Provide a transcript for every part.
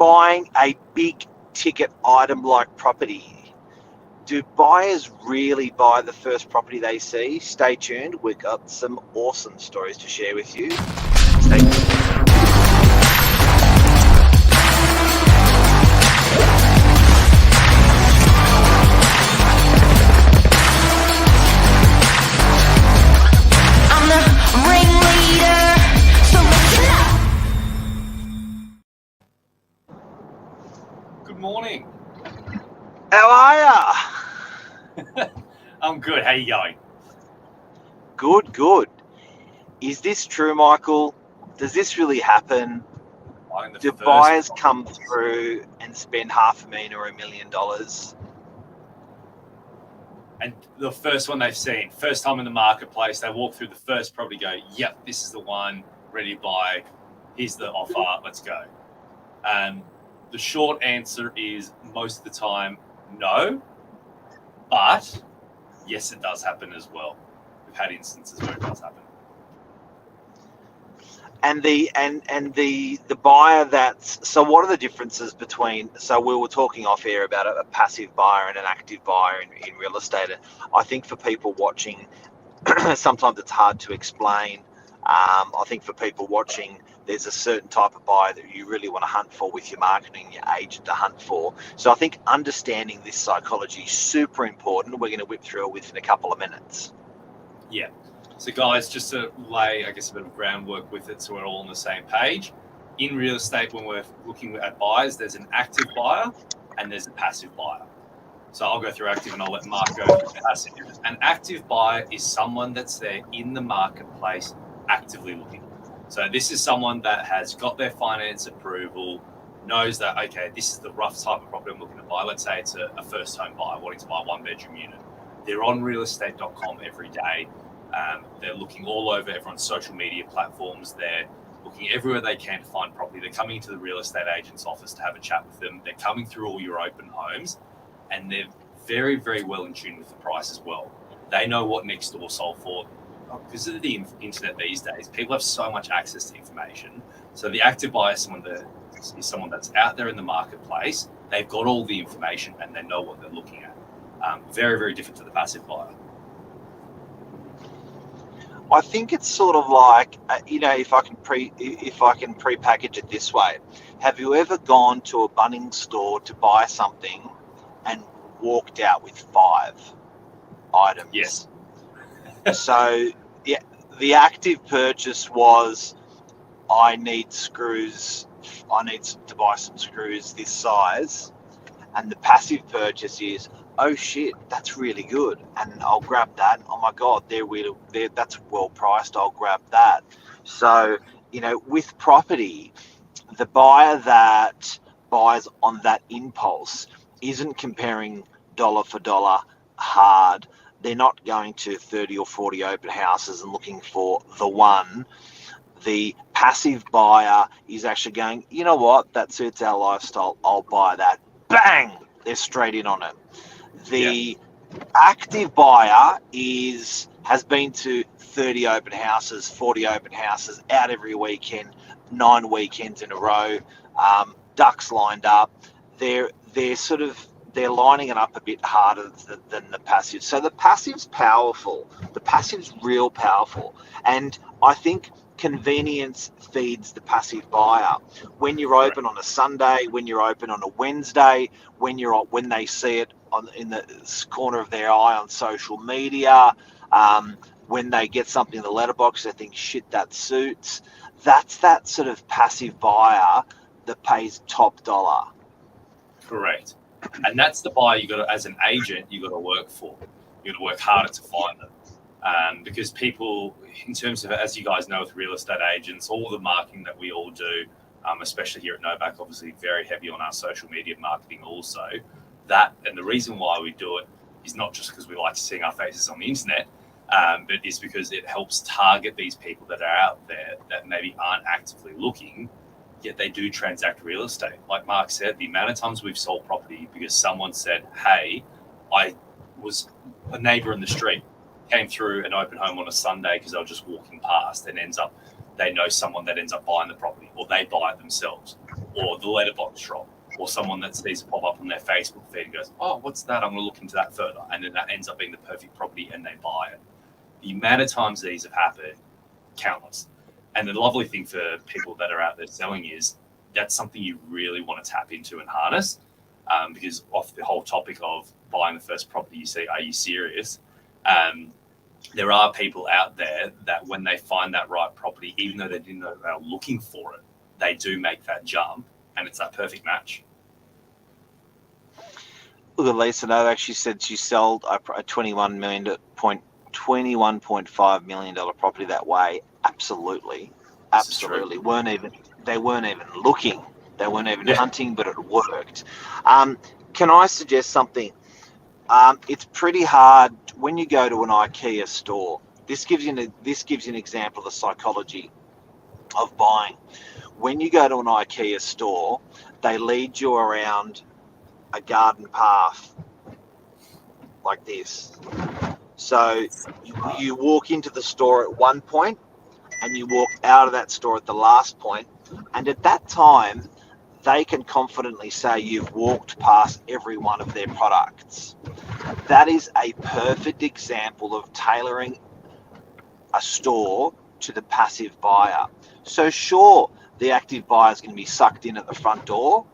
buying a big ticket item like property, do buyers really buy the first property they see? Stay tuned. We've got some awesome stories to share with you. Stay tuned. Good morning. How are ya? I'm good. How you going? Good. Is this true, Michael? Does this really happen? Do buyers come through and spend $500,000 or $1 million? And the first one they've seen, first time in the marketplace, they walk through the first property, go, yep, this is the one, ready to buy. Here's the offer. Let's go. The short answer is most of the time, no. But yes, it does happen as well. We've had instances where it does happen. And the buyer that's, so what are the differences between, so we were talking off air about a passive buyer and an active buyer in real estate. I think for people watching, sometimes it's hard to explain. I think for people watching, there's a certain type of buyer that you really want to hunt for with your marketing, your agent to hunt for. So I think understanding this psychology is super important. We're going to whip through it within a couple of minutes. Yeah. So guys, just to lay, I guess, a bit of groundwork with it so we're all on the same page. In real estate, when we're looking at buyers, there's an active buyer and there's a passive buyer. So I'll go through active and I'll let Mark go through passive. An active buyer is someone that's there in the marketplace actively looking. So this is someone that has got their finance approval, knows that, okay, this is the rough type of property I'm looking to buy. Let's say it's a first home buyer wanting to buy a 1-bedroom unit. They're on realestate.com every day. They're looking all over everyone's social media platforms. They're looking everywhere they can to find property. They're coming into the real estate agent's office to have a chat with them. They're coming through all your open homes, and they're very, very well in tune with the price as well. They know what next door sold for. Because of the internet these days, people have so much access to information. So the active buyer is someone that's out there in the marketplace. They've got all the information and they know what they're looking at. Very, very different to the passive buyer. I think it's sort of like, if I can pre-package it this way. Have you ever gone to a Bunnings store to buy something and walked out with 5 items? Yes. So the active purchase was, I need screws. I need to buy some screws this size. And the passive purchase is, oh shit, that's really good, and I'll grab that. Oh my God, that's well priced. I'll grab that. So with property, the buyer that buys on that impulse isn't comparing dollar for dollar hard. They're not going to 30 or 40 open houses and looking for the one. The passive buyer is actually going, you know what, that suits our lifestyle, I'll buy that. Bang! They're straight in on it. The active buyer has been to 30 open houses, 40 open houses, out every weekend, 9 weekends in a row, ducks lined up. They're lining it up a bit harder than the passive. So the passive's powerful. The passive's real powerful. And I think convenience feeds the passive buyer. When you're open on a Sunday, when you're open on a Wednesday, when they see it in the corner of their eye on social media, when they get something in the letterbox, they think, shit, that suits. That's that sort of passive buyer that pays top dollar. Correct. And that's the buyer as an agent, you got to work for. You got to work harder to find them. Because people, in terms of, as you guys know, with real estate agents, all the marketing that we all do, especially here at Novak, obviously very heavy on our social media marketing also. And the reason why we do it is not just because we like seeing our faces on the internet, but it's because it helps target these people that are out there that maybe aren't actively looking, yet they do transact real estate. Like Mark said, the amount of times we've sold property because someone said, hey, I was a neighbor in the street, came through an open home on a Sunday because they were just walking past, and they know someone that ends up buying the property, or they buy it themselves. or the letterbox drop, or someone that sees it pop up on their Facebook feed and goes, oh, what's that? I'm going to look into that further. And then that ends up being the perfect property and they buy it. The amount of times these have happened, countless. And the lovely thing for people that are out there selling is that's something you really want to tap into and harness, because off the whole topic of buying the first property, you say, are you serious? There are people out there that when they find that right property, even though they didn't know they were looking for it, they do make that jump, and it's that perfect match. Look at Lisa Novak. She said she sold a $21.5 million property that way. Absolutely. They weren't even looking. They weren't even hunting, but it worked. Can I suggest something? It's pretty hard when you go to an IKEA store. This gives you an example of the psychology of buying. When you go to an IKEA store, they lead you around a garden path like this. So you walk into the store at one point and you walk out of that store at the last point, and at that time they can confidently say you've walked past every one of their products. That is a perfect example of tailoring a store to the passive buyer. So sure, the active buyer is going to be sucked in at the front door.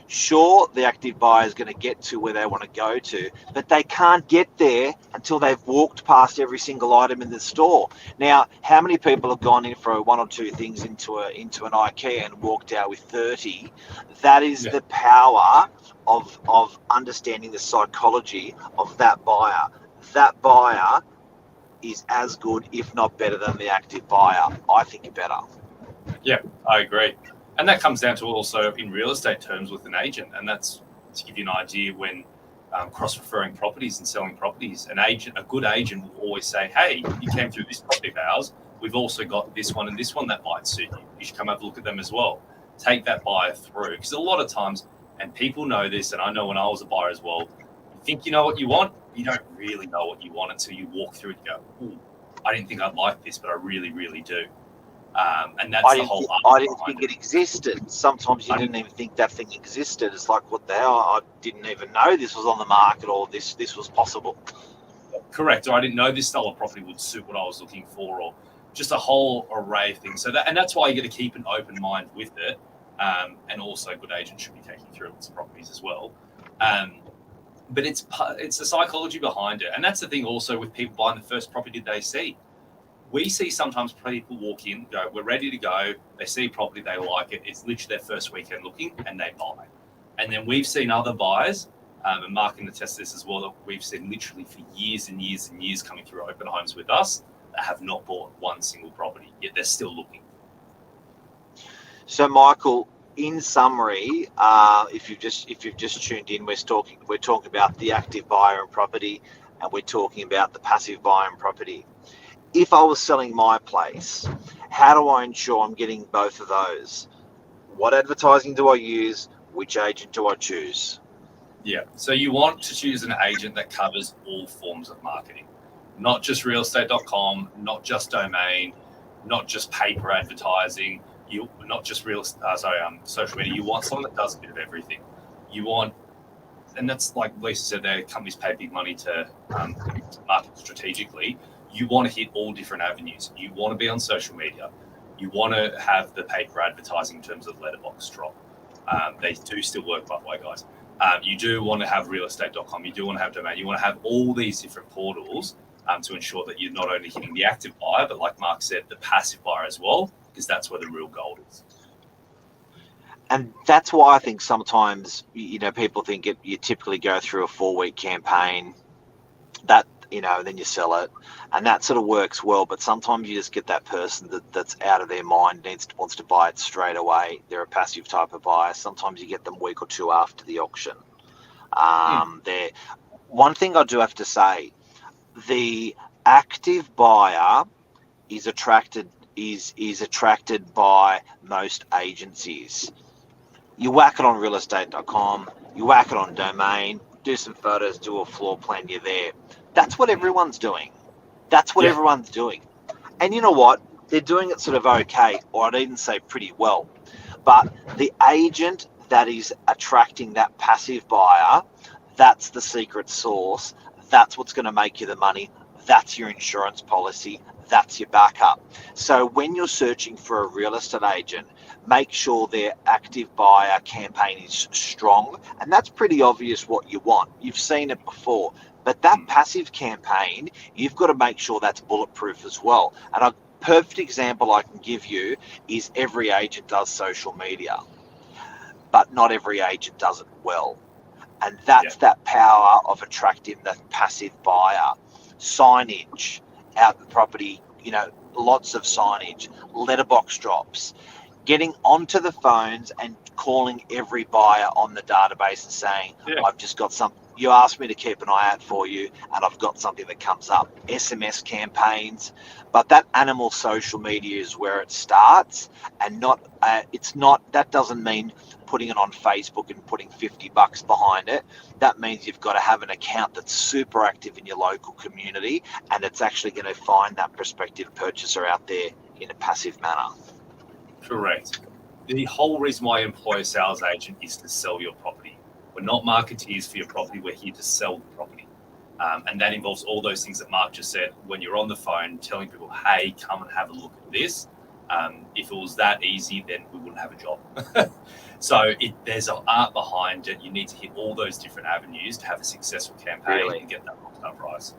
Sure, the active buyer is going to get to where they want to go to, but they can't get there until they've walked past every single item in the store. Now, how many people have gone in for one or two things into an IKEA and walked out with 30? That is the power of understanding the psychology of that buyer. That buyer is as good, if not better, than the active buyer. I think better. Yeah, I agree. And that comes down to also in real estate terms with an agent. And that's to give you an idea when cross-referring properties and selling properties, a good agent will always say, hey, you came through this property of ours. We've also got this one and this one that might suit you. You should come have a look at them as well. Take that buyer through. Because a lot of times, and people know this, and I know when I was a buyer as well, you think you know what you want, you don't really know what you want until you walk through it and go, ooh, I didn't think I'd like this, but I really, really do. And that's the whole. I didn't think it existed. Sometimes you didn't even think that thing existed. It's like, what the hell? I didn't even know this was on the market or this was possible. Correct. Or I didn't know this style of property would suit what I was looking for, or just a whole array of things. So that's why you got to keep an open mind with it. And also, good agents should be taking through its properties as well. But it's the psychology behind it, and that's the thing. Also, with people buying the first property they see. We see sometimes people walk in, go, we're ready to go. They see a property, they like it. It's literally their first weekend looking, and they buy. And then we've seen other buyers, and Mark can attest this as well, that we've seen literally for years and years and years coming through open homes with us that have not bought one single property, yet they're still looking. So, Michael, in summary, if you've just tuned in, we're talking about the active buyer and property, and we're talking about the passive buyer and property. If I was selling my place, how do I ensure I'm getting both of those? What advertising do I use? Which agent do I choose? Yeah, so you want to choose an agent that covers all forms of marketing, not just realestate.com, not just domain, not just paper advertising, not just social media. You want someone that does a bit of everything. You want, and that's like Lisa said, their companies pay big money to market strategically. You want to hit all different avenues. You want to be on social media. You want to have the paper advertising in terms of letterbox drop. They do still work, by the way, guys. You do want to have realestate.com. You do want to have domain. You want to have all these different portals to ensure that you're not only hitting the active buyer, but like Mark said, the passive buyer as well, because that's where the real gold is. And that's why I think sometimes, people think you typically go through a 4-week campaign, that, then you sell it, and that sort of works well. But sometimes you just get that person that's out of their mind, wants to buy it straight away. They're a passive type of buyer. Sometimes you get them a week or two after the auction. One thing I do have to say, the active buyer is attracted by most agencies. You whack it on realestate.com, you whack it on domain, do some photos, do a floor plan, you're there. That's what everyone's doing. Everyone's doing. And you know what? They're doing it sort of okay, or I'd even say pretty well. But the agent that is attracting that passive buyer, that's the secret sauce. That's what's going to make you the money. That's your insurance policy. That's your backup. So when you're searching for a real estate agent, make sure their active buyer campaign is strong. And that's pretty obvious what you want. You've seen it before. But that passive campaign, you've got to make sure that's bulletproof as well. And a perfect example I can give you is every agent does social media, but not every agent does it well. And that's that power of attracting the passive buyer. Signage out the property, lots of signage, letterbox drops, getting onto the phones and calling every buyer on the database and saying, I've just got something. You asked me to keep an eye out for you, and I've got something that comes up. SMS campaigns, but that animal social media is where it starts, and that doesn't mean putting it on Facebook and putting $50 behind it. That means you've got to have an account that's super active in your local community, and it's actually going to find that prospective purchaser out there in a passive manner. Correct. The whole reason why you employ a sales agent is to sell your property. We're not marketeers for your property. We're here to sell the property. And that involves all those things that Mark just said. When you're on the phone telling people, hey, come and have a look at this. If it was that easy, then we wouldn't have a job. So there's an art behind it. You need to hit all those different avenues to have a successful campaign and get that locked up price.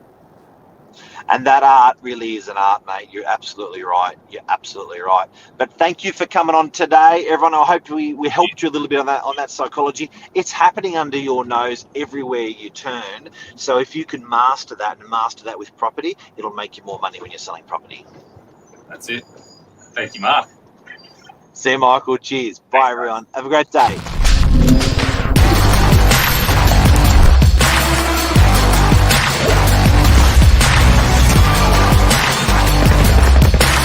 And that art really is an art, mate. You're absolutely right. But thank you for coming on today, everyone. I hope we helped you a little bit on that psychology. It's happening under your nose everywhere you turn. So if you can master that with property, it'll make you more money when you're selling property. That's it. Thank you, Mark. See you, Michael. Cheers. Bye, everyone. Have a great day.